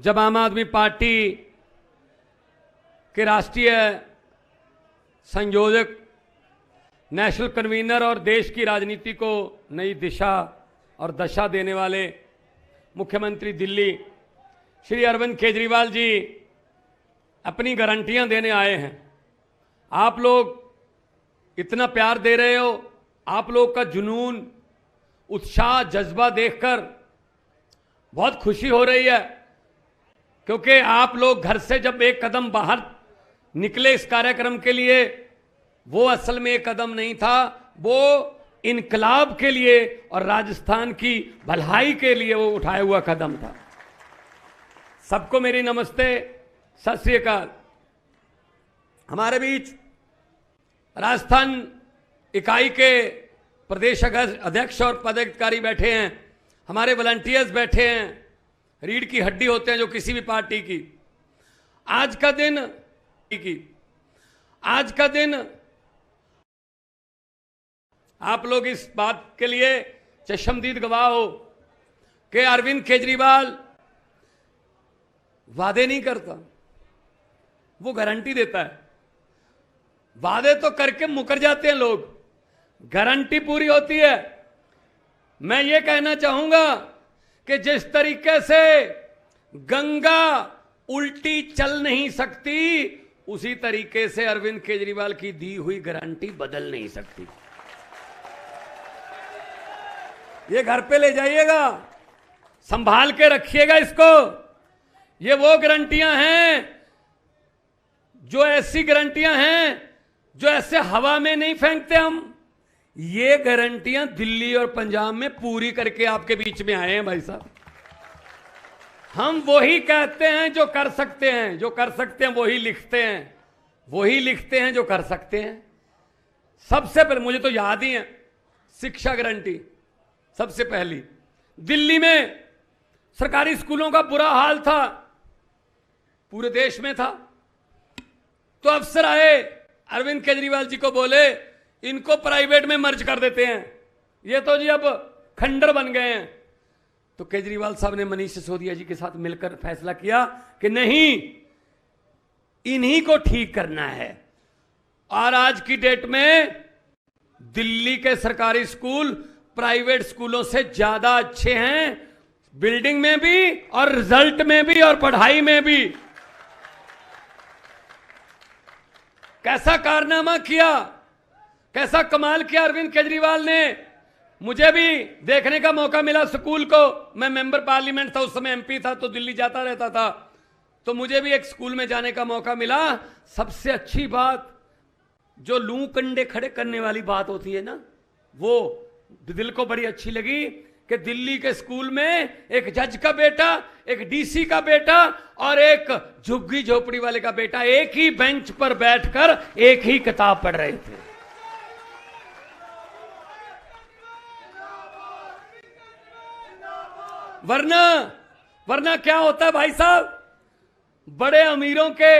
जब आम आदमी पार्टी के राष्ट्रीय संयोजक, नेशनल कन्वीनर और देश की राजनीति को नई दिशा और दशा देने वाले मुख्यमंत्री दिल्ली श्री अरविंद केजरीवाल जी अपनी गारंटियां देने आए हैं। आप लोग इतना प्यार दे रहे हो, आप लोग का जुनून, उत्साह, जज्बा देखकर बहुत खुशी हो रही है, क्योंकि आप लोग घर से जब एक कदम बाहर निकले इस कार्यक्रम के लिए, वो असल में एक कदम नहीं था, वो इनकलाब के लिए और राजस्थान की भलाई के लिए वो उठाया हुआ कदम था। सबको मेरी नमस्ते, सत श्री अकाल। हमारे बीच राजस्थान इकाई के प्रदेश अध्यक्ष और पदाधिकारी बैठे हैं, हमारे वॉलंटियर्स बैठे हैं, रीढ़ की हड्डी होते हैं जो किसी भी पार्टी की। आज का दिन आप लोग इस बात के लिए चश्मदीद गवाह हो कि अरविंद केजरीवाल वादे नहीं करता, वो गारंटी देता है। वादे तो करके मुकर जाते हैं लोग, गारंटी पूरी होती है। मैं ये कहना चाहूंगा कि जिस तरीके से गंगा उल्टी चल नहीं सकती, उसी तरीके से अरविंद केजरीवाल की दी हुई गारंटी बदल नहीं सकती। ये घर पे ले जाइएगा, संभाल के रखिएगा इसको। ये वो गारंटियां हैं, जो ऐसी गारंटियां हैं जो ऐसे हवा में नहीं फेंकते हम। ये गारंटियां दिल्ली और पंजाब में पूरी करके आपके बीच में आए हैं भाई साहब। हम वही कहते हैं जो कर सकते हैं, जो कर सकते हैं वही लिखते हैं, वही लिखते हैं जो कर सकते हैं। सबसे पहले मुझे तो याद ही है, शिक्षा गारंटी सबसे पहली। दिल्ली में सरकारी स्कूलों का बुरा हाल था, पूरे देश में था। तो अफसर आए, अरविंद केजरीवाल जी को बोले इनको प्राइवेट में मर्ज कर देते हैं, ये तो जी अब खंडर बन गए हैं। तो केजरीवाल साहब ने मनीष सिसोदिया जी के साथ मिलकर फैसला किया कि नहीं, इन्हीं को ठीक करना है। और आज की डेट में दिल्ली के सरकारी स्कूल प्राइवेट स्कूलों से ज्यादा अच्छे हैं, बिल्डिंग में भी और रिजल्ट में भी और पढ़ाई में भी। कैसा कारनामा किया, कैसा कमाल किया अरविंद केजरीवाल ने। मुझे भी देखने का मौका मिला स्कूल को। मैं मेंबर पार्लियामेंट था, उस समय एमपी था, तो दिल्ली जाता रहता था, तो मुझे भी एक स्कूल में जाने का मौका मिला। सबसे अच्छी बात, जो लू कंडे खड़े करने वाली बात होती है ना, वो दिल को बड़ी अच्छी लगी कि दिल्ली के स्कूल में एक जज का बेटा, एक डीसी का बेटा और एक झुग्गी झोपड़ी वाले का बेटा एक ही बेंच पर बैठकर एक ही किताब पढ़ रहे थे। वरना क्या होता है भाई साहब, बड़े अमीरों के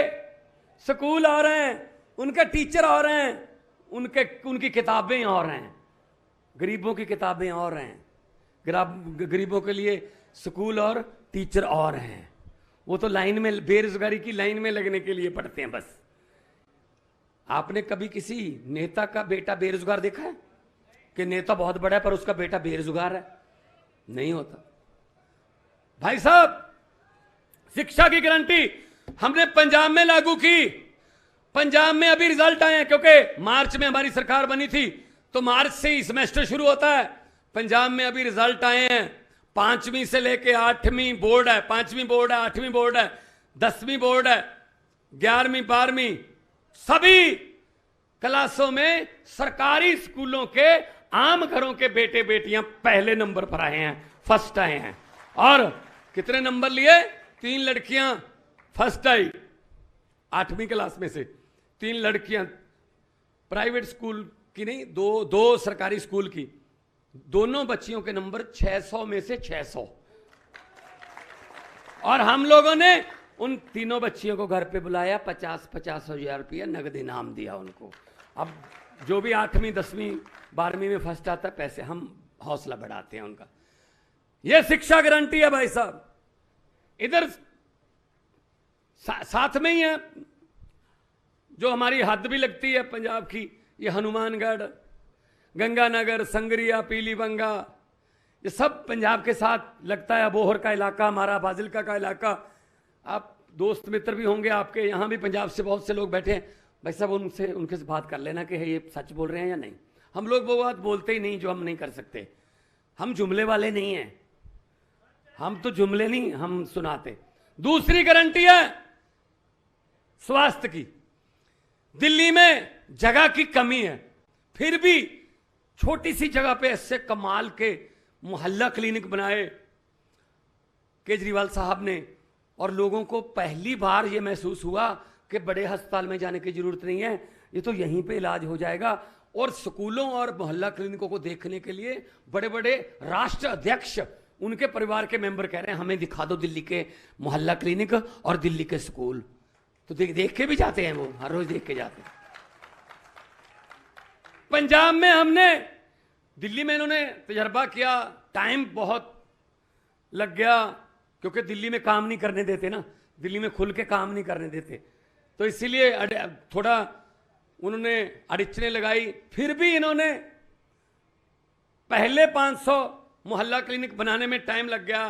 स्कूल आ रहे हैं, उनके टीचर आ रहे हैं, उनकी किताबें और हैं, गरीबों की किताबें और हैं। गरीबों के लिए स्कूल और टीचर और हैं। वो तो लाइन में, बेरोजगारी की लाइन में लगने के लिए पढ़ते हैं बस। आपने कभी किसी नेता का बेटा बेरोजगार देखा है कि नेता बहुत बड़ा है पर उसका बेटा बेरोजगार है? नहीं होता भाई साहब। शिक्षा की गारंटी हमने पंजाब में लागू की। पंजाब में अभी रिजल्ट आए हैं, क्योंकि मार्च में हमारी सरकार बनी थी, तो मार्च से ही सेमेस्टर शुरू होता है। पंजाब में अभी रिजल्ट आए हैं, 5वीं से लेके 8वीं बोर्ड है, 5वीं बोर्ड है, 8वीं बोर्ड है, 10वीं बोर्ड है, 11वीं 12वीं, सभी क्लासों में सरकारी स्कूलों के आम घरों के बेटे बेटियां पहले नंबर पर आए हैं, फर्स्ट आए हैं। और कितने नंबर लिए? 3 लड़कियां फर्स्ट आई 8वीं क्लास में से, 3 लड़कियां प्राइवेट स्कूल की नहीं, दो सरकारी स्कूल की। दोनों बच्चियों के नंबर 600 में से 600। और हम लोगों ने उन तीनों बच्चियों को घर पे बुलाया, 50-50 हजार रुपया नगद इनाम दिया उनको। अब जो भी 8वीं 10वीं 12वीं में फर्स्ट आता है, पैसे हम हौसला बढ़ाते हैं उनका। यह शिक्षा गारंटी है भाई साहब। इधर साथ में ही है, जो हमारी हद भी लगती है पंजाब की, ये हनुमानगढ़, गंगानगर, संगरिया, पीलीबंगा, ये सब पंजाब के साथ लगता है। अबोहर का इलाका हमारा, फाजिल्का का इलाका। आप दोस्त मित्र भी होंगे आपके, यहाँ भी पंजाब से बहुत से लोग बैठे हैं। भाई साहब उनके से बात कर लेना कि ये सच बोल रहे हैं या नहीं। हम लोग वो बात बोलते ही नहीं जो हम नहीं कर सकते। हम जुमले वाले नहीं हैं, हम तो जुमले नहीं हम सुनाते। दूसरी गारंटी है स्वास्थ्य की। दिल्ली में जगह की कमी है, फिर भी छोटी सी जगह पे ऐसे कमाल के मोहल्ला क्लिनिक बनाए केजरीवाल साहब ने, और लोगों को पहली बार ये महसूस हुआ कि बड़े अस्पताल में जाने की जरूरत नहीं है, ये तो यहीं पे इलाज हो जाएगा। और स्कूलों और मोहल्ला क्लिनिकों को देखने के लिए बड़े बड़े राष्ट्र अध्यक्ष, उनके परिवार के मेंबर कह रहे हैं हमें दिखा दो दिल्ली के मोहल्ला क्लिनिक और दिल्ली के स्कूल। तो देख के भी जाते हैं, वो हर रोज देख के जाते हैं। पंजाब में हमने, दिल्ली में इन्होंने तजर्बा किया, टाइम बहुत लग गया, क्योंकि दिल्ली में काम नहीं करने देते ना, दिल्ली में खुल के काम नहीं करने देते, तो इसीलिए थोड़ा उन्होंने अड़चने लगाई। फिर भी इन्होंने पहले 500 मोहल्ला क्लिनिक बनाने में टाइम लग गया,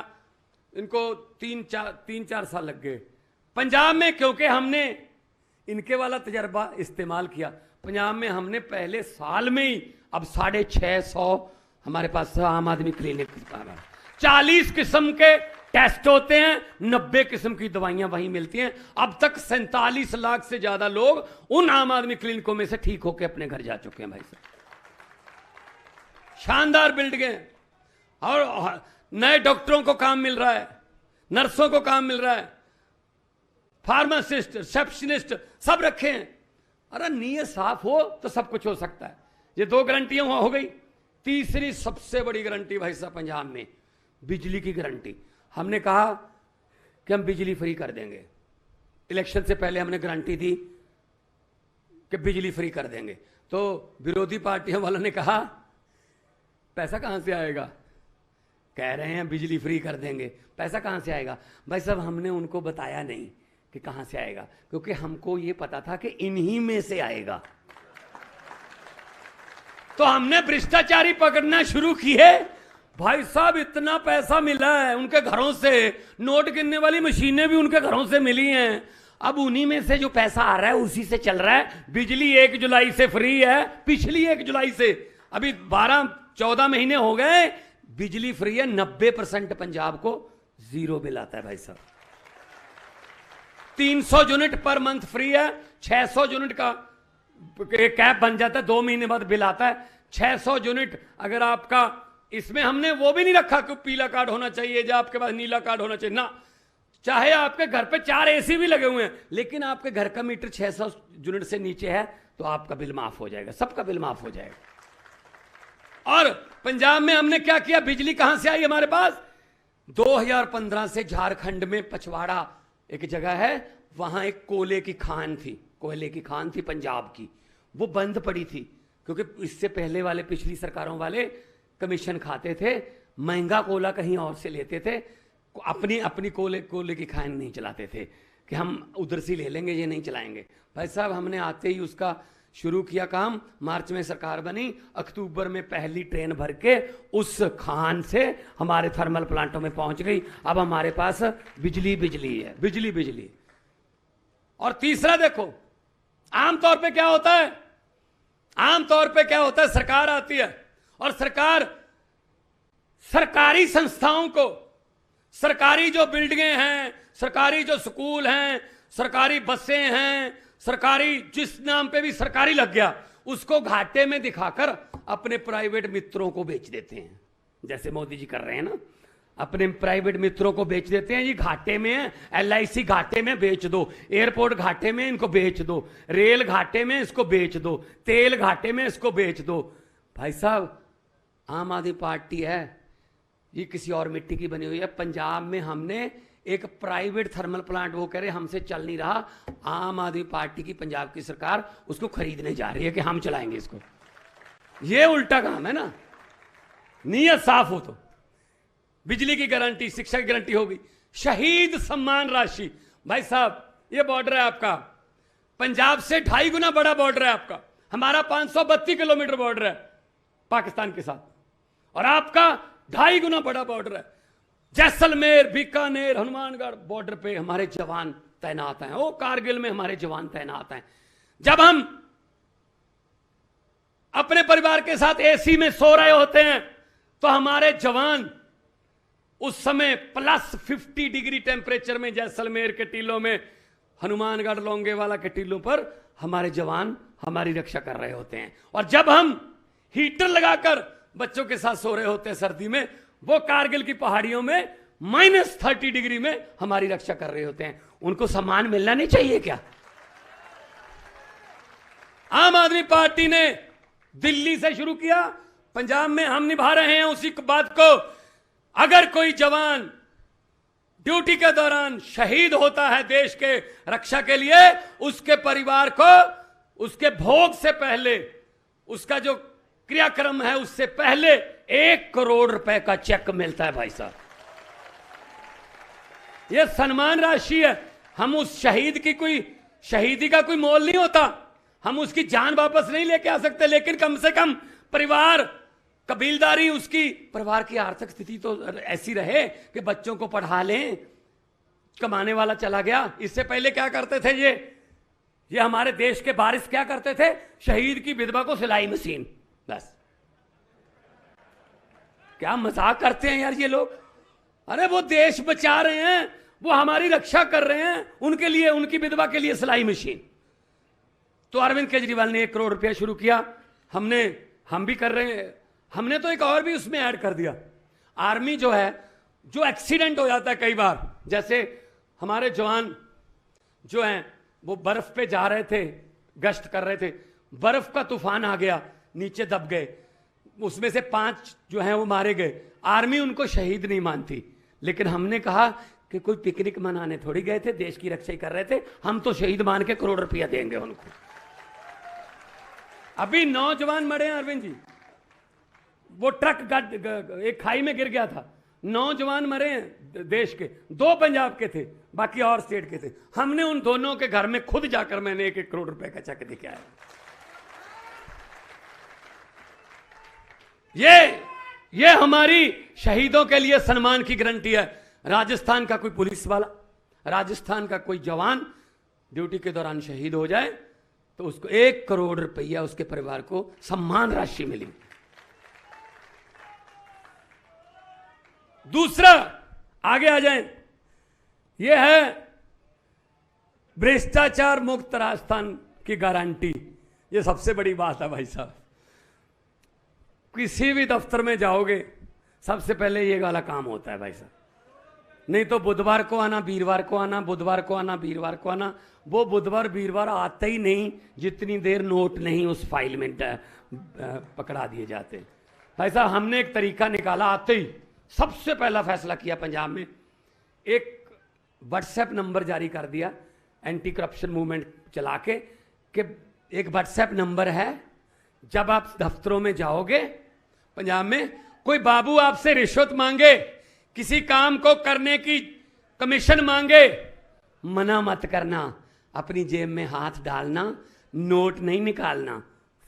इनको 3-4 साल लग गए। पंजाब में क्योंकि हमने इनके वाला तजर्बा इस्तेमाल किया, पंजाब में हमने पहले साल में ही अब 650 हमारे पास आम आदमी क्लिनिक, 40 किस्म के टेस्ट होते हैं, 90 किस्म की दवाइयां वहीं मिलती हैं। अब तक 47 लाख से ज्यादा लोग उन आम आदमी क्लिनिकों में से ठीक होकर अपने घर जा चुके हैं। भाई साहब शानदार बिल्डिंगें, और नए डॉक्टरों को काम मिल रहा है, नर्सों को काम मिल रहा है, फार्मासिस्ट, रिसेप्शनिस्ट सब रखे हैं। अरे नीयत साफ हो तो सब कुछ हो सकता है। ये 2 गारंटियां हो गई। तीसरी सबसे बड़ी गारंटी भाई साहब पंजाब में बिजली की गारंटी। हमने कहा कि हम बिजली फ्री कर देंगे। इलेक्शन से पहले हमने गारंटी दी कि बिजली फ्री कर देंगे, तो विरोधी पार्टियों वालों ने कहा पैसा कहां से आएगा, कह रहे हैं बिजली फ्री कर देंगे, पैसा कहां से आएगा। भाई साहब हमने उनको बताया नहीं कि कहां से आएगा, क्योंकि हमको यह पता था कि इन्हीं में से आएगा। तो हमने भ्रष्टाचारी पकड़ना शुरू किए। भाई साहब इतना पैसा मिला है उनके घरों से, नोट गिनने वाली मशीनें भी उनके घरों से मिली हैं। अब उन्हीं में से जो पैसा आ रहा है उसी से चल रहा है। बिजली 1 जुलाई से फ्री है, पिछली 1 जुलाई से, अभी 12-14 महीने हो गए बिजली फ्री है। 90% पंजाब को 0 बिल आता है भाई साहब। 300 यूनिट पर मंथ फ्री है, 600 यूनिट का कैप बन जाता है, 2 महीने बाद बिल आता है। 600 यूनिट अगर आपका, इसमें हमने वो भी नहीं रखा कि पीला कार्ड होना चाहिए या आपके पास नीला कार्ड होना चाहिए ना, चाहे आपके घर पे 4 एसी भी लगे हुए हैं, लेकिन आपके घर का मीटर 600 यूनिट से नीचे है तो आपका बिल माफ हो जाएगा, सबका बिल माफ हो जाएगा। और पंजाब में हमने क्या किया, बिजली कहां से आई हमारे पास, 2015 से झारखंड में पचवाड़ा एक जगह है, वहां एक कोयले की खान थी पंजाब की, वो बंद पड़ी थी क्योंकि इससे पहले वाले पिछली सरकारों वाले कमीशन खाते थे, महंगा कोयला कहीं और से लेते थे, अपनी कोयले की खान नहीं चलाते थे कि हम उधर से ले लेंगे, ये नहीं चलाएंगे। भाई साहब हमने आते ही उसका शुरू किया काम, मार्च में सरकार बनी, अक्टूबर में पहली ट्रेन भर के उस खान से हमारे थर्मल प्लांटों में पहुंच गई। अब हमारे पास बिजली है, बिजली। और तीसरा देखो, आमतौर पे क्या होता है, सरकार आती है और सरकार सरकारी संस्थाओं को, सरकारी जो बिल्डिंगें हैं, सरकारी जो स्कूल हैं, सरकारी बसें हैं, सरकारी जिस नाम पे भी सरकारी लग गया, उसको घाटे में दिखाकर अपने प्राइवेट मित्रों को बेच देते हैं, जैसे मोदी जी कर रहे हैं ना, अपने प्राइवेट मित्रों को बेच देते हैं। ये घाटे में है, LIC घाटे में बेच दो, एयरपोर्ट घाटे में इनको बेच दो, रेल घाटे में इसको बेच दो, तेल घाटे में इसको बेच दो। भाई साहब आम आदमी पार्टी है, ये किसी और मिट्टी की बनी हुई है। पंजाब में हमने एक प्राइवेट थर्मल प्लांट, वो कह रहे हमसे चल नहीं रहा, आम आदमी पार्टी की पंजाब की सरकार उसको खरीदने जा रही है कि हम चलाएंगे इसको। ये उल्टा काम है ना, नीयत साफ हो तो। बिजली की गारंटी, शिक्षा की गारंटी होगी, शहीद सम्मान राशि। भाई साहब ये बॉर्डर है आपका, पंजाब से 2.5 गुना बड़ा बॉर्डर है आपका। हमारा 532 किलोमीटर बॉर्डर है पाकिस्तान के साथ, और आपका 2.5 गुना बड़ा बॉर्डर है। जैसलमेर, बीकानेर, हनुमानगढ़ बॉर्डर पे हमारे जवान तैनात हैं। ओ कारगिल में हमारे जवान तैनात हैं। जब हम अपने परिवार के साथ एसी में सो रहे होते हैं तो हमारे जवान उस समय +50 डिग्री टेम्परेचर में जैसलमेर के टीलों में, हनुमानगढ़ लोंगेवाला के टीलों पर हमारे जवान हमारी रक्षा कर रहे होते हैं। और जब हम हीटर लगाकर बच्चों के साथ सो रहे होते हैं सर्दी में, वो कारगिल की पहाड़ियों में -30 डिग्री में हमारी रक्षा कर रहे होते हैं। उनको सम्मान मिलना नहीं चाहिए क्या? आम आदमी पार्टी ने दिल्ली से शुरू किया, पंजाब में हम निभा रहे हैं उसी बात को। अगर कोई जवान ड्यूटी के दौरान शहीद होता है देश के रक्षा के लिए, उसके परिवार को उसके भोग से पहले, उसका जो क्रियाक्रम है उससे पहले 1 करोड़ रुपए का चेक मिलता है भाई साहब। यह सम्मान राशि है। हम उस शहीद की शहीदी का कोई मोल नहीं होता, हम उसकी जान वापस नहीं लेके आ सकते, लेकिन कम से कम परिवार, कबीलदारी, उसकी परिवार की आर्थिक स्थिति तो ऐसी रहे कि बच्चों को पढ़ा लें। कमाने वाला चला गया। इससे पहले क्या करते थे ये हमारे देश के वारिस क्या करते थे? शहीद की विधवा को सिलाई मशीन, बस। क्या मजाक करते हैं यार ये लोग। अरे वो देश बचा रहे हैं, वो हमारी रक्षा कर रहे हैं, उनके लिए, उनकी विधवा के लिए सिलाई मशीन। तो अरविंद केजरीवाल ने 1 करोड़ रुपया शुरू किया। हम भी कर रहे हैं। हमने तो एक और भी उसमें ऐड कर दिया। आर्मी जो है, जो एक्सीडेंट हो जाता है कई बार, जैसे हमारे जवान जो हैं वो बर्फ पे जा रहे थे, गश्त कर रहे थे, बर्फ का तूफान आ गया, नीचे दब गए, उसमें से 5 जो हैं वो मारे गए। आर्मी उनको शहीद नहीं मानती, लेकिन हमने कहा कि कोई पिकनिक मनाने थोड़ी गए थे, देश की रक्षा ही कर रहे थे, हम तो शहीद मान के 1 करोड़ रुपया देंगे उनको। अभी 9 जवान मरे हैं अरविंद जी, वो ट्रक एक खाई में गिर गया था, 9 जवान मरे हैं देश के, 2 पंजाब के थे, बाकी और स्टेट के थे। हमने उन दोनों के घर में खुद जाकर मैंने 1-1 करोड़ रुपए का चेक दिखाया। ये हमारी शहीदों के लिए सम्मान की गारंटी है। राजस्थान का कोई पुलिस वाला, राजस्थान का कोई जवान ड्यूटी के दौरान शहीद हो जाए तो उसको 1 करोड़ रुपया उसके परिवार को सम्मान राशि मिली। दूसरा, आगे आ जाएं, यह है भ्रष्टाचार मुक्त राजस्थान की गारंटी। यह सबसे बड़ी बात है भाई साहब। किसी भी दफ्तर में जाओगे सबसे पहले ये वाला काम होता है भाई साहब। नहीं तो बुधवार को आना, वीरवार को आना, बुधवार को आना, वीरवार को आना। वो बुधवार वीरवार आते ही नहीं जितनी देर नोट नहीं उस फाइल में पकड़ा दिए जाते। भाई साहब, हमने एक तरीका निकाला। आते ही सबसे पहला फैसला किया पंजाब में, एक व्हाट्सएप नंबर जारी कर दिया, एंटी करप्शन मूवमेंट चला के, कि एक व्हाट्सएप नंबर है, जब आप दफ्तरों में जाओगे पंजाब में, कोई बाबू आपसे रिश्वत मांगे, किसी काम को करने की कमीशन मांगे, मना मत करना, अपनी जेब में हाथ डालना, नोट नहीं निकालना,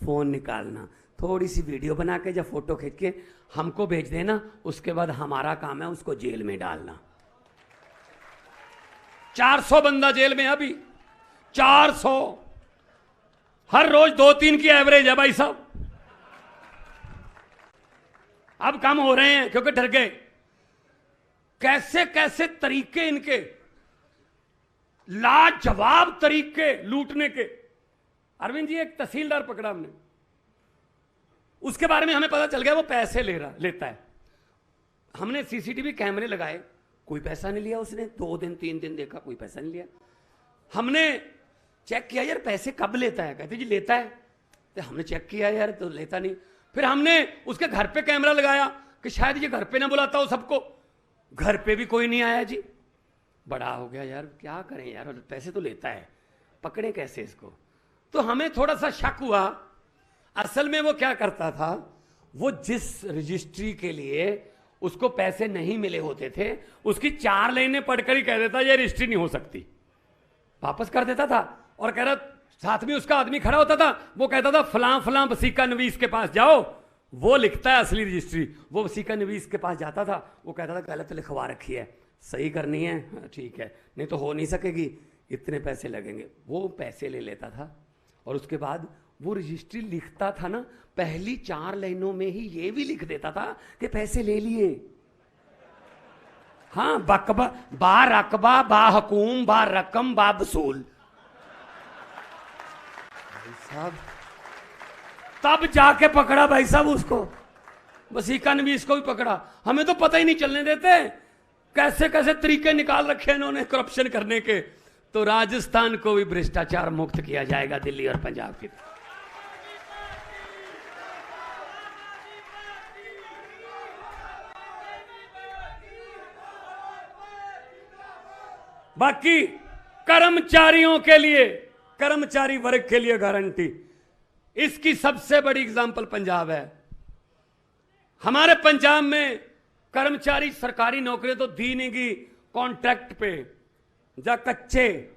फोन निकालना, थोड़ी सी वीडियो बना के या फोटो खींच के हमको भेज देना, उसके बाद हमारा काम है उसको जेल में डालना। 400 बंदा जेल में, अभी 400, हर रोज 2-3 की एवरेज है भाई साहब। अब कम हो रहे हैं क्योंकि डर गए। कैसे कैसे तरीके इनके, लाजवाब तरीके लूटने के। अरविंद जी, एक तहसीलदार पकड़ा हमने, उसके बारे में हमें पता चल गया वो पैसे लेता है। हमने सीसीटीवी कैमरे लगाए, कोई पैसा नहीं लिया उसने। 2 दिन 3 दिन देखा, कोई पैसा नहीं लिया। हमने चेक किया, यार पैसे कब लेता है? कहते जी लेता है। तो हमने चेक किया, यार तो लेता नहीं। फिर हमने उसके घर पे कैमरा लगाया कि शायद ये घर पे ना बुलाता हो सबको। घर पे भी कोई नहीं आया जी। बड़ा हो गया यार, क्या करें यार, पैसे तो लेता है, पकड़े कैसे इसको? तो हमें थोड़ा सा शक हुआ। असल में वो क्या करता था, वो जिस रजिस्ट्री के लिए उसको पैसे नहीं मिले होते थे, उसकी 4 लाइनें पढ़कर ही कह देता ये रजिस्ट्री नहीं हो सकती। वापस कर देता था और कह रहा, साथ में उसका आदमी खड़ा होता था, वो कहता था फलां फलां वसीका नवीस के पास जाओ, वो लिखता है असली रजिस्ट्री। वो वसीका नवीस के पास जाता था, वो कहता था गलत लिखवा रखी है, सही करनी है, ठीक है, नहीं तो हो नहीं सकेगी, इतने पैसे लगेंगे। वो पैसे ले लेता था और उसके बाद वो रजिस्ट्री लिखता था ना, पहली 4 लाइनों में ही ये भी लिख देता था कि पैसे ले लिए। हाँ, बकबा बा रकबा बा हकूम बा रकम बा वसूल। साहब तब जाके पकड़ा भाई साहब उसको, वसीका नवीस को भी पकड़ा। हमें तो पता ही नहीं चलने देते, कैसे कैसे तरीके निकाल रखे इन्होंने करप्शन करने के। तो राजस्थान को भी भ्रष्टाचार मुक्त किया जाएगा, दिल्ली और पंजाब की। बाकी कर्मचारियों के लिए, कर्मचारी वर्ग के लिए गारंटी, इसकी सबसे बड़ी एग्जांपल पंजाब है। हमारे पंजाब में कर्मचारी सरकारी नौकरी तो दी नहीं गई, कॉन्ट्रैक्ट पे जा कच्चे,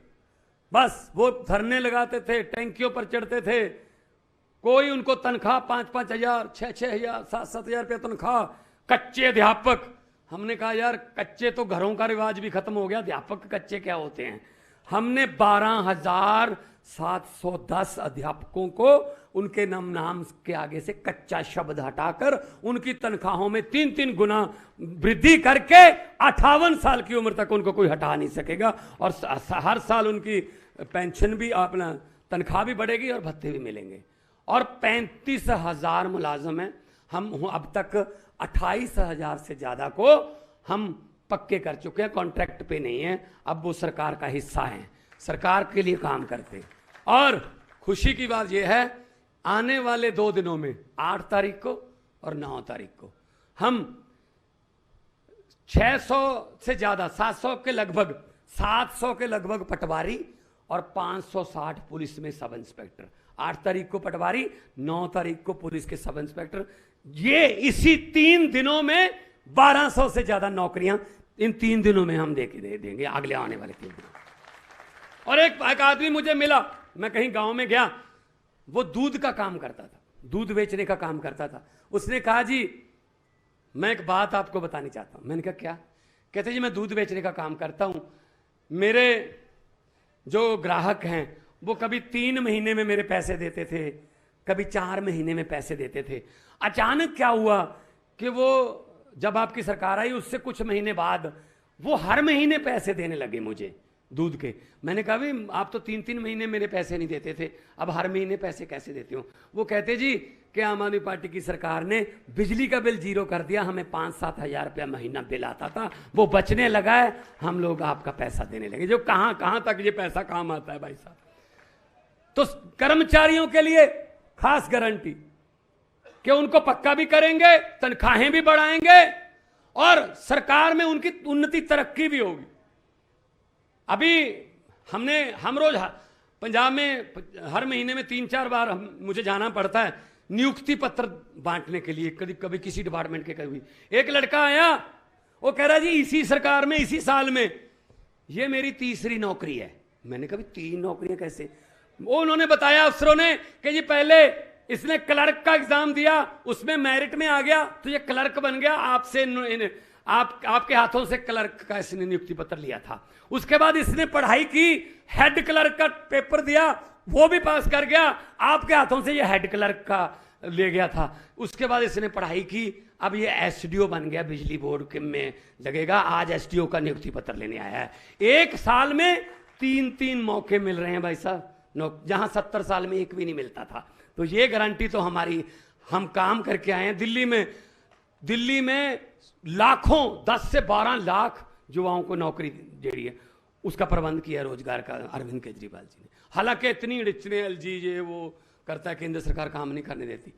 बस वो धरने लगाते थे, टैंकियों पर चढ़ते थे, कोई उनको तनख्वाह 5-5 हजार 6-6 हजार 7-7 हजार रुपया तनख्वाह। कच्चे अध्यापक, हमने कहा यार कच्चे तो घरों का रिवाज भी खत्म हो गया, अध्यापक कच्चे क्या होते हैं। हमने 12,710 अध्यापकों को उनके नाम के आगे से कच्चा शब्द हटाकर उनकी तनख्वाहों में 3-3 गुना वृद्धि करके 58 साल की उम्र तक उनको कोई हटा नहीं सकेगा। और हर साल उनकी पेंशन भी, अपना तनख्वाह भी बढ़ेगी और भत्ते भी मिलेंगे। और 35,000 मुलाजम हैं। हम अब तक 28,000 से ज्यादा को हम पक्के कर चुके हैं, कॉन्ट्रैक्ट पे नहीं है, अब वो सरकार का हिस्सा है, सरकार के लिए काम करते। और खुशी की बात यह है, आने वाले 2 दिनों में 8 तारीख को और 9 तारीख को हम 600 से ज्यादा 700 के लगभग 700 के लगभग पटवारी और 560 पुलिस में सब इंस्पेक्टर, 8 तारीख को पटवारी, 9 तारीख को पुलिस के सब इंस्पेक्टर, ये इसी 3 दिनों में 1200 से ज्यादा नौकरियां इन 3 दिनों में हम दे देंगे, अगले आने वाले 3 दिनों। और एक आदमी मुझे मिला, मैं कहीं गांव में गया, वो दूध का काम करता था, दूध बेचने का काम करता था। उसने कहा जी मैं एक बात आपको बतानी चाहता हूं। मैंने कहा क्या? कहते जी मैं दूध बेचने का काम करता हूं, मेरे जो ग्राहक हैं वो कभी 3 महीने में मेरे पैसे देते थे, कभी 4 महीने में पैसे देते थे। अचानक क्या हुआ कि वो जब आपकी सरकार आई उससे कुछ महीने बाद वो हर महीने पैसे देने लगे मुझे दूध के। मैंने कहा भी आप तो 3-3 महीने मेरे पैसे नहीं देते थे, अब हर महीने पैसे कैसे देते हो? वो कहते जी कि आम आदमी पार्टी की सरकार ने बिजली का बिल 0 कर दिया, हमें 5-7 हजार रुपया महीना बिल आता था, वो बचने लगा है, हम लोग आपका पैसा देने लगे। जो कहां तक ये पैसा काम आता है भाई साहब। तो कर्मचारियों के लिए खास गारंटी कि उनको पक्का भी करेंगे, तनख्वाहें भी बढ़ाएंगे और सरकार में उनकी उन्नति तरक्की भी होगी। अभी हम रोज पंजाब में हर महीने में 3-4 बार मुझे जाना पड़ता है नियुक्ति पत्र बांटने के लिए, कभी किसी डिपार्टमेंट के। कभी एक लड़का आया, वो कह रहा जी इसी सरकार में इसी साल में ये मेरी 3री नौकरी है। मैंने कहा 3 नौकरियां कैसे? वो उन्होंने बताया अफसरों ने कि जी पहले इसने क्लर्क का एग्जाम दिया, उसमें मेरिट में आ गया तो ये क्लर्क बन गया, आपके हाथों से क्लर्क का इसने नियुक्ति पत्र लिया था। उसके बाद इसने पढ़ाई की, हेड क्लर्क का पेपर दिया, वो भी पास कर गया, आपके हाथों से ये हेड क्लर्क का ले गया था। उसके बाद इसने पढ़ाई की, अब ये एसडीओ बन गया, बिजली बोर्ड के में लगेगा, आज एसडीओ का नियुक्ति पत्र लेने आया है। 1 साल में 3-3 मौके मिल रहे हैं भाई साहब, जहां 70 साल में एक भी नहीं मिलता था। तो ये गारंटी तो हमारी, हम काम करके आए हैं। दिल्ली में लाखों 10 से 12 लाख युवाओं को नौकरी दे रही है, उसका प्रबंध किया रोजगार का अरविंद केजरीवाल जी ने। हालांकि इतनी एडिशनल जी ये वो करता है, केंद्र सरकार काम नहीं करने देती।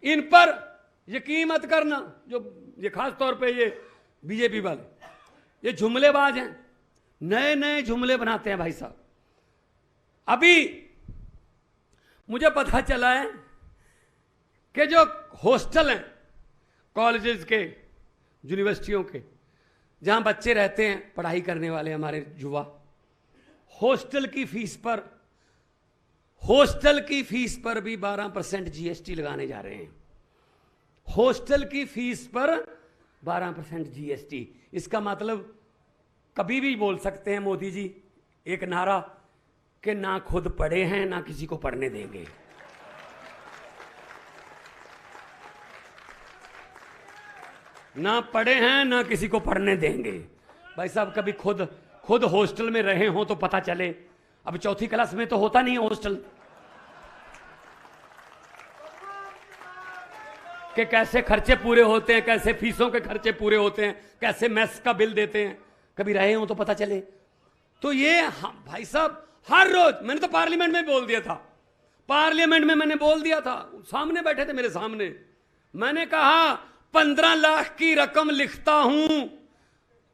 इन पर यकीन मत करना, जो ये खास तौर पे ये बीजेपी वाले, ये जुमलेबाज हैं, नए जुमले बनाते हैं भाई साहब। अभी मुझे पता चला है कि जो हॉस्टल हैं कॉलेजेस के, यूनिवर्सिटियों के, जहां बच्चे रहते हैं पढ़ाई करने वाले हमारे युवा, हॉस्टल की फीस पर भी 12% जीएसटी लगाने जा रहे हैं। हॉस्टल की फीस पर 12% जीएसटी। इसका मतलब कभी भी बोल सकते हैं मोदी जी एक नारा कि ना खुद पढ़े हैं ना किसी को पढ़ने देंगे। ना पढ़े हैं ना किसी को पढ़ने देंगे। भाई साहब कभी खुद हॉस्टल में रहे हो तो पता चले। अब चौथी क्लास में तो होता नहीं है हॉस्टल कि कैसे खर्चे पूरे होते हैं, कैसे फीसों के खर्चे पूरे होते हैं, कैसे मेस का बिल देते हैं। कभी रहे हो तो पता चले। तो ये भाई साहब हर रोज, मैंने तो पार्लियामेंट में बोल दिया था, पार्लियामेंट में मैंने बोल दिया था, सामने बैठे थे मेरे सामने, मैंने कहा 15 लाख की रकम लिखता हूं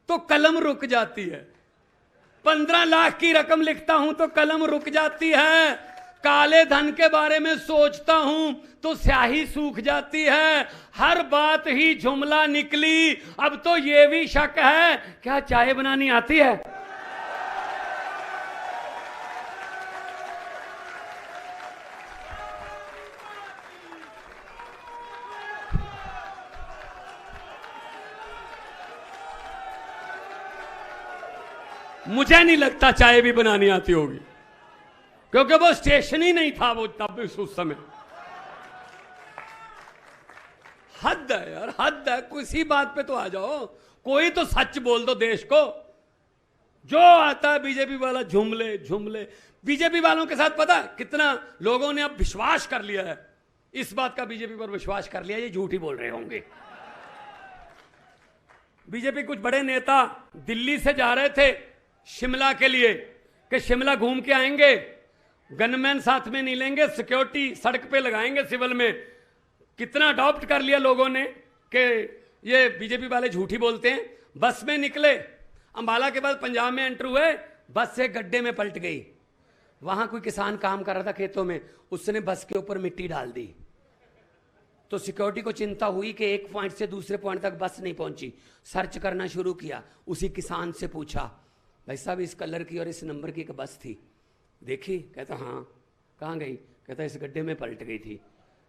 तो कलम रुक जाती है। 15 लाख की रकम लिखता हूं तो कलम रुक जाती है। काले धन के बारे में सोचता हूं तो स्याही सूख जाती है। हर बात ही जुमला निकली। अब तो यह भी शक है क्या चाय बनानी आती है। मुझे नहीं लगता चाय भी बनानी आती होगी, क्योंकि वो स्टेशन ही नहीं था वो तब उस समय। हद है यार, हद है। किसी बात पे तो आ जाओ, कोई तो सच बोल दो देश को। जो आता है बीजेपी वाला झुमले। बीजेपी वालों के साथ पता कितना लोगों ने अब विश्वास कर लिया है, इस बात का बीजेपी पर विश्वास कर लिया, ये झूठ ही बोल रहे होंगे। बीजेपी कुछ बड़े नेता दिल्ली से जा रहे थे शिमला के लिए कि शिमला घूम के आएंगे, गनमैन साथ में नहीं लेंगे, सिक्योरिटी सड़क पे लगाएंगे सिविल में। कितना अडॉप्ट कर लिया लोगों ने कि ये बीजेपी वाले झूठी बोलते हैं। बस में निकले, अंबाला के बाद पंजाब में एंटर हुए, बस से गड्ढे में पलट गई। वहां कोई किसान काम कर रहा था खेतों में, उसने बस के ऊपर मिट्टी डाल दी। तो सिक्योरिटी को चिंता हुई कि एक पॉइंट से दूसरे पॉइंट तक बस नहीं पहुंची। सर्च करना शुरू किया, उसी किसान से पूछा भाई साहब इस कलर की और इस नंबर की एक बस थी, देखी? कहता हाँ। कहाँ गई? कहता इस गड्ढे में पलट गई थी।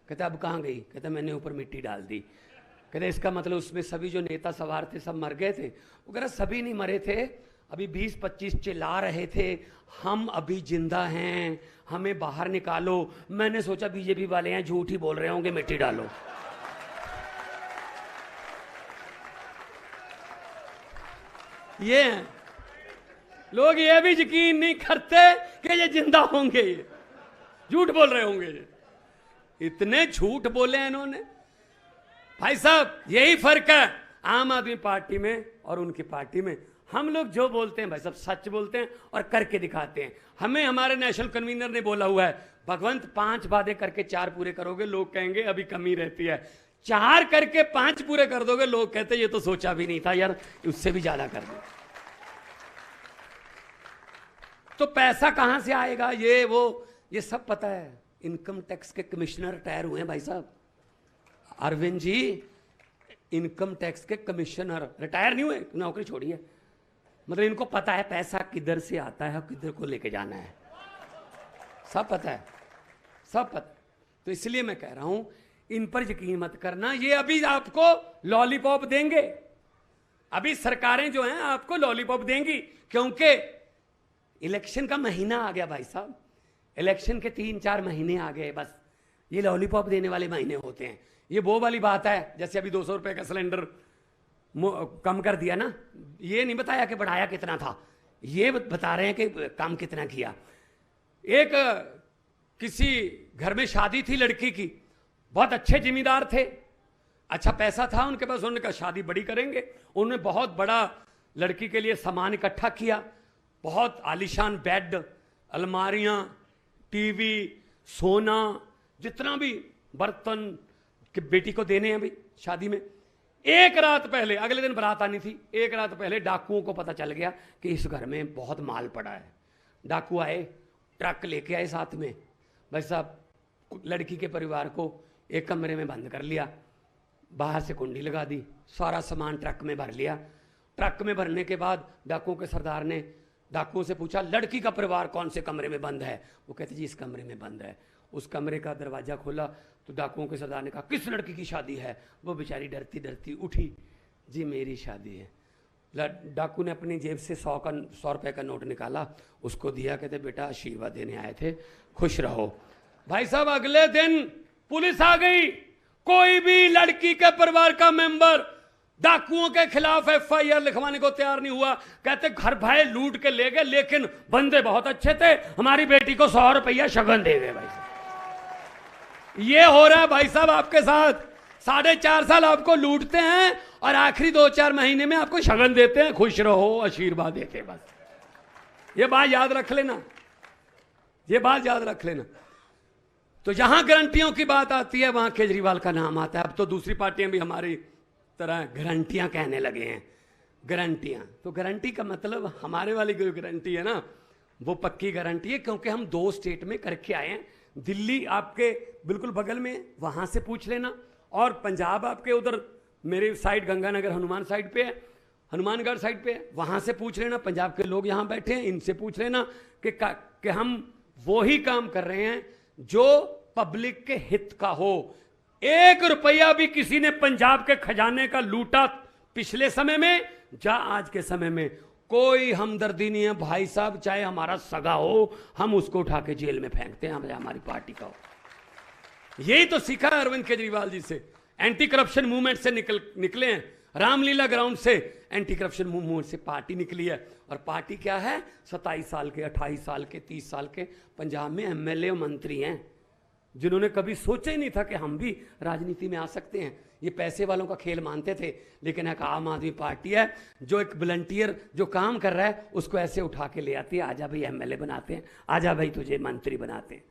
कहता अब कहाँ गई? कहता मैंने ऊपर मिट्टी डाल दी। कहता इसका मतलब उसमें सभी जो नेता सवार थे सब मर गए थे? वो कह रहा सभी नहीं मरे थे, अभी 20-25 चिल्ला रहे थे हम अभी जिंदा हैं, हमें बाहर निकालो। मैंने सोचा बीजेपी वाले हैं झूठ ही बोल रहे होंगे, मिट्टी डालो। ये लोग ये भी यकीन नहीं करते कि ये जिंदा होंगे, ये झूठ बोल रहे होंगे। ये इतने झूठ बोले इन्होंने। भाई साहब यही फर्क है आम आदमी पार्टी में और उनकी पार्टी में। हम लोग जो बोलते हैं भाई साहब सच बोलते हैं और करके दिखाते हैं। हमें हमारे नेशनल कन्वीनर ने बोला हुआ है भगवंत 5 वादे करके 4 पूरे करोगे, लोग कहेंगे अभी कमी रहती है। 4 करके 5 पूरे कर दोगे, लोग कहते ये तो सोचा भी नहीं था यार, उससे भी ज्यादा कर दो। तो पैसा कहां से आएगा? ये सब पता है। इनकम टैक्स के कमिश्नर रिटायर हुए हैं भाई साहब। अरविंद जी इनकम टैक्स के कमिश्नर रिटायर नहीं हुए, नौकरी छोड़ी है। मतलब इनको पता है पैसा किधर से आता है, किधर को लेके जाना है, सब पता है, सब पता। तो इसलिए मैं कह रहा हूं इन पर यकीन मत करना। ये अभी आपको लॉलीपॉप देंगे, अभी सरकारें जो हैं आपको लॉलीपॉप देंगी, क्योंकि इलेक्शन का महीना आ गया भाई साहब। इलेक्शन के 3-4 महीने आ गए, बस ये लॉलीपॉप देने वाले महीने होते हैं। ये वो वाली बात है जैसे अभी 200 रुपए का सिलेंडर कम कर दिया ना, ये नहीं बताया कि बढ़ाया कितना था, ये बता रहे हैं कि काम कितना किया। एक किसी घर में शादी थी लड़की की, बहुत अच्छे जिम्मेदार थे, अच्छा पैसा था उनके पास, उन्होंने कहा शादी बड़ी करेंगे। उन्होंने बहुत बड़ा लड़की के लिए सामान इकट्ठा किया, बहुत आलीशान बेड, अलमारियां, टीवी, सोना, जितना भी बर्तन कि बेटी को देने हैं भाई शादी में। एक रात पहले, अगले दिन बारात आनी थी, एक रात पहले डाकुओं को पता चल गया कि इस घर में बहुत माल पड़ा है। डाकू आए, ट्रक लेके आए साथ में। भाई साहब लड़की के परिवार को एक कमरे में बंद कर लिया, बाहर से कुंडी लगा दी, सारा सामान ट्रक में भर लिया। ट्रक में भरने के बाद डाकुओं के सरदार ने डाकुओं से पूछा लड़की का परिवार कौन से कमरे में बंद है? वो कहते जी इस कमरे में बंद है। उस कमरे का दरवाजा खोला तो डाकुओं के सरदार ने कहा किस लड़की की शादी है? वो बेचारी डरती डरती उठी, जी मेरी शादी है। डाकू ने अपनी जेब से 100 रुपए का नोट निकाला, उसको दिया, कहते बेटा आशीर्वाद देने आए थे, खुश रहो। भाई साहब अगले दिन पुलिस आ गई, कोई भी लड़की के परिवार का मेंबर डाकुओं के खिलाफ FIR लिखवाने को तैयार नहीं हुआ। कहते घर भाई लूट के ले गए, लेकिन बंदे बहुत अच्छे थे, हमारी बेटी को 100 रुपया शगन दे गए। भाई साहब ये हो रहा है भाई साहब आपके साथ। 4.5 साल आपको लूटते हैं और आखिरी 2-4 महीने में आपको शगन देते हैं, खुश रहो, आशीर्वाद देते हैं। बस ये बात याद रख लेना, ये बात याद रख लेना। तो जहां गारंटियों की बात आती है वहां केजरीवाल का नाम आता है। अब तो दूसरी पार्टियां भी हमारी तरह गारंटियां कहने लगे हैं। गारंटियां, तो गारंटी का मतलब हमारे वाली जो गारंटी है ना, वो पक्की गारंटी है, क्योंकि हम 2 स्टेट में करके आए हैं। दिल्ली आपके बिल्कुल बगल में, वहां से पूछ लेना, और पंजाब आपके उधर मेरे साइड गंगानगर हनुमान साइड पे है, हनुमानगढ़ साइड पे है, वहां से पूछ लेना। पंजाब के लोग यहां बैठे हैं, इनसे पूछ लेना कि हम वो ही काम कर रहे हैं जो पब्लिक के हित का हो। 1 रुपया भी किसी ने पंजाब के खजाने का लूटा पिछले समय में या आज के समय में, कोई हमदर्दी नहीं है भाई साहब। चाहे हमारा सगा हो, हम उसको उठा के जेल में फेंकते हैं, हमारी पार्टी का हो। यही तो सीखा है अरविंद केजरीवाल जी से। एंटी करप्शन मूवमेंट से निकले हैं, रामलीला ग्राउंड से एंटी करप्शन मूवमेंट से पार्टी निकली है। और पार्टी क्या है? 27 साल के, 28 साल के, 30 साल के पंजाब में MLA मंत्री हैं, जिन्होंने कभी सोचा ही नहीं था कि हम भी राजनीति में आ सकते हैं। ये पैसे वालों का खेल मानते थे, लेकिन एक आम आदमी पार्टी है जो एक वॉलंटियर जो काम कर रहा है उसको ऐसे उठा के ले आती है, आजा भाई MLA बनाते हैं, आजा भाई तुझे मंत्री बनाते हैं।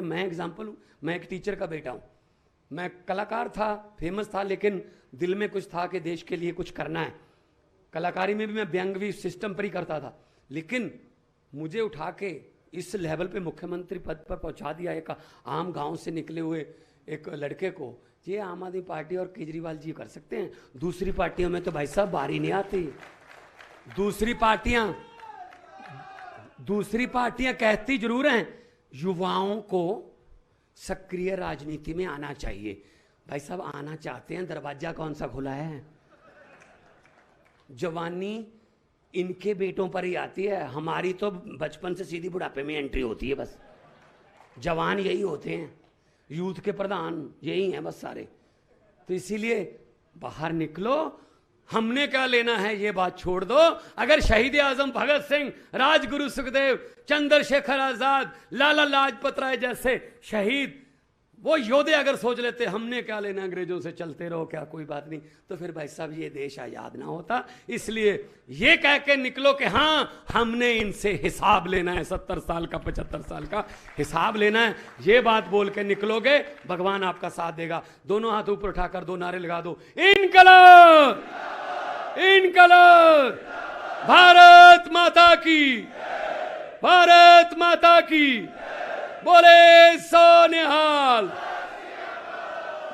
मैं एग्जाम्पल हूँ, मैं एक टीचर का बेटा हूँ। मैं कलाकार था, फेमस था, लेकिन दिल में कुछ था कि देश के लिए कुछ करना है। कलाकारी में भी मैं व्यंग भी सिस्टम पर ही करता था, लेकिन मुझे उठा के इस लेवल पे मुख्यमंत्री पद पर पहुंचा दिया एक आम गांव से निकले हुए एक लड़के को। ये आम आदमी पार्टी और केजरीवाल जी कर सकते हैं। दूसरी पार्टियों में तो भाई साहब बारी नहीं आती। दूसरी पार्टियां कहती जरूर हैं युवाओं को सक्रिय राजनीति में आना चाहिए। भाई साहब आना चाहते हैं, दरवाजा कौन सा खुला है? जवानी इनके बेटों पर ही आती है, हमारी तो बचपन से सीधी बुढ़ापे में एंट्री होती है। बस जवान यही होते हैं, यूथ के प्रधान यही हैं बस सारे। तो इसीलिए बाहर निकलो, हमने क्या लेना है ये बात छोड़ दो। अगर शहीद आजम भगत सिंह, राजगुरु सुखदेव, चंद्रशेखर आजाद, लाला लाजपत राय जैसे शहीद, वो योद्धे अगर सोच लेते हमने क्या लेना अंग्रेजों से, चलते रहो क्या कोई बात नहीं, तो फिर भाई साहब ये देश आजाद ना होता। इसलिए ये कह के निकलो कि हाँ हमने इनसे हिसाब लेना है, 70 साल का 75 साल का हिसाब लेना है, ये बात बोल के निकलोगे, भगवान आपका साथ देगा। दोनों हाथ ऊपर उठाकर 2 नारे लगा दो, इनकलाब, इनकलाब, भारत माता की, भारत माता की, बोले सोनिहाल।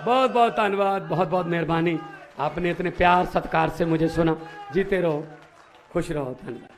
बहुत बहुत धन्यवाद, बहुत बहुत मेहरबानी, आपने इतने प्यार सत्कार से मुझे सुना। जीते रहो, खुश रहो, धन्यवाद।